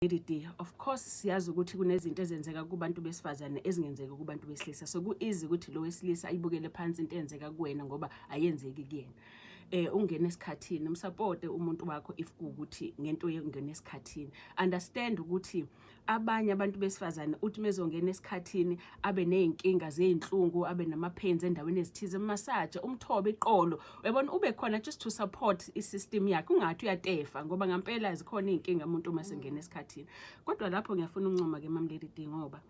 Lady, of course siyazi ukuthi kunezinto ezenzeka kubantu besifazane ezingenzeki kubantu besilisa, so ku-easy ukuthi lo wesilisa ayibukele phansi into eyenzeka kuwena ngoba ayenzeki kuyena. Ungena esikhathini umsupporte umuntu wakho if ukuthi ngento ungena esikhathini. Understand ukuthi abanye abantu besifazane uthi mezongena esikhathini abe nezinkinga zezinhlungu, abe nama-pains endaweni ezithize, massage umthobe iqolo, uyabona ube khona just to support i-system yakhe, ungathi uyatefa ngoba ngempela zikhona izinkinga umuntu uma sengena esikhathini. Kodwa lapho ngiyafuna uncoma ke Mama Lady ngoba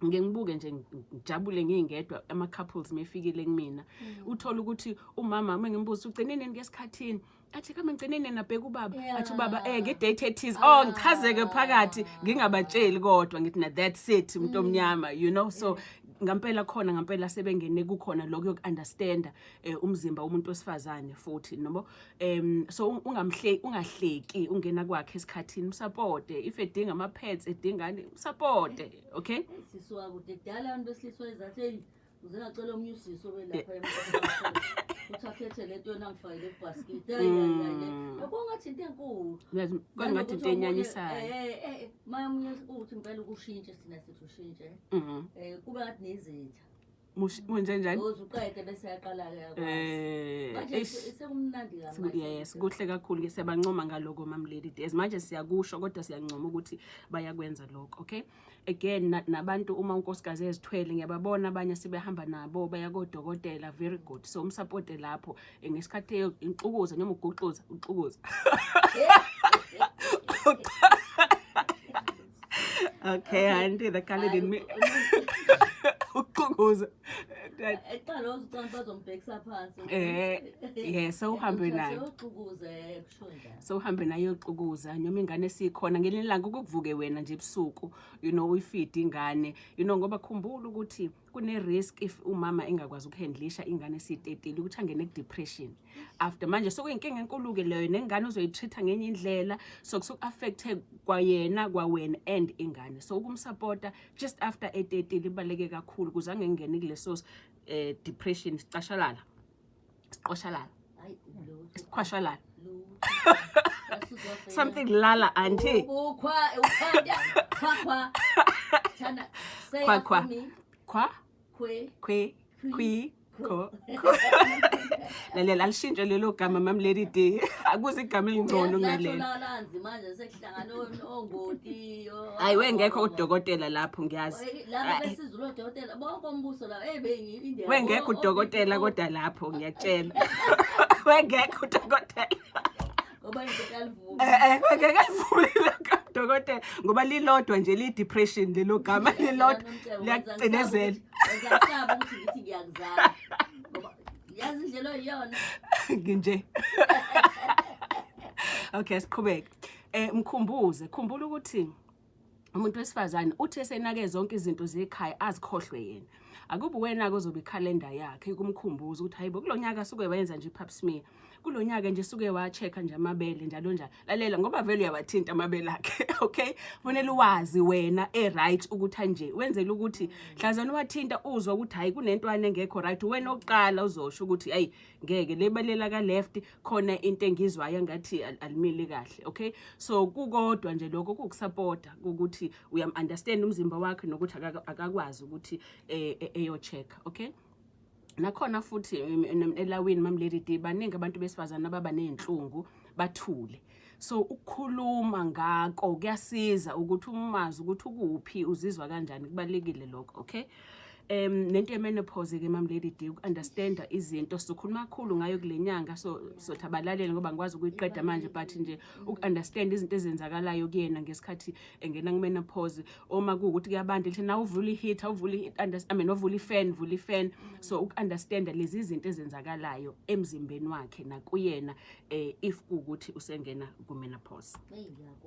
ngibuke nje ngijabule ngingedwa ama-couples mefikile kumina, uthola ukuthi umama ngimbuza ugcinene ngesikhathini, athi kama ngcinene nabheka ubaba, athi ubaba nge-date ethize, ngichazeke phakathi ngingabatsheli kodwa ngithi na that's it umuntu omnyama, you know. So ngempela sebengene kukhona lokho yoku-understanda umzimba womuntu wesifazane futhi nobo. So ungahleki ungena kwakhe esikhathini, umsupporte if edinga ama-pads edingani umsupporte, okay. Sisuka kude kudala abantu besilisa ezathi uzengacela omnye usiso belapha emhlabeni uthakhethe lento yona ngifayile ebasket ngathi into enkulu ngathi into enyanyisayo mamunye uthi ngicela ukushintshe sina sithi ushintshe kube ngathi nezitha njani uzuqede bese yaqala ke manje sekumnandi kakhulu. Yes, kuhle kakhulu ke siyabancoma ngaloko Mama Lady. As manje siyakusho kodwa siyancoma ukuthi bayakwenza lokho, okay. Again nabantu uma unkosikazi ezithwele ngiyababona abanye sibehamba nabo baya kodokotela, very good. So umsupporte lapho ngesikhathi incukuza noma uguquza ucukuza okay, auntie the colored in me ucukuza eqala uzucanga bazombhekisa phansi yes, so uhambe naye ucukuze kushonda, so uhambe naye ucukuza noma ingane esikhona ngelinye ilanga ukukuvuke wena nje ebusuku, you know, uyifeed ingane, you know, ngoba khumbula ukuthi kune risk if umama engakwazi ukuhandlisha ingane esitetile ukuthi angene ku-depression after manje sokuyinkinga enkulu ke leyo, nengane uzoyitreat ngenye indlela, so kusuku-affecte kwayena kwawena and ingane. So ukumsupporta just after etetile ibaleke kakhulu kuze angengeni kuleso depression, siqashalala something lala auntie lalela alishintshe lelo gama Mama Lady akuze igama elingcono ngalelo. Manje sekuhlangana ongoti Hayi wengekho udokotela lapho ngiyazi. Laba besizulu udokotela bonke ombuso la bengi wengekho udokotela kodwa lapho ngiyakutshela wengekho udokotela ngoba into kalivumi ngeke alivule dokotela ngoba lilodwa nje li depression lelo gama lilodwa liyacinezela ngiyasaba ukuthi ngithi ngiyakuzala ngoba yazi indlela oyiyona nje okay, siqhubeke. Khumbula ukuthi umuntu wesifazane uthi esenake zonke izinto zekhaya azikhohlwe yena, akubi wena kuzobe ikhalenda yakhe kumkhumbuza ukuthi hayibo kulonyaka suke wayenza nje pap smear, kulonyaka nje suke wa-check nje amabele njalo njalo. Lalela ngoba vele uyawathinta amabele akhe okay, kufanele uwazi wena right ukuthi nje wenzele ukuthi mhlazana wathinta uzwa ukuthi hayi kunentwana engekho right, wena oqala uzosho ukuthi hayi ngeke lebelela ka left khona into engizwayo ngathi alimile kahle, okay. So kukodwa nje lokho kukusupporta ukuthi uyam-understand umzimba wakhe nokuthi akakwazi ukuthi eyo-check, okay. Nakhona futhi elawini Mama Lady baningi abantu besifazana ababa nezinhlungu bathule, so ukukhuluma ngako kuyasiza ukuthi umazi ukuthi ukuphi uzizwa kanjani, kubalekile lokho, okay. Nento ye-menopause ke Mama Lady uku-understanda izinto sizokhuluma kakhulu ngayo kule nyanga, so thabalalele ngoba ngikwazi ukuyiqeda manje, but nje uku-understand izinto ezenzakalayo kuyena ngesikhathi engena ku-menopause. Uma kuwukuthi kuyabanda lithi nawe uvula i-heat uvula i-fan, so uku-understanda lezi zinto ezenzakalayo emzimbeni wakhe nakuyena if kuwukuthi usengena ku-menopause.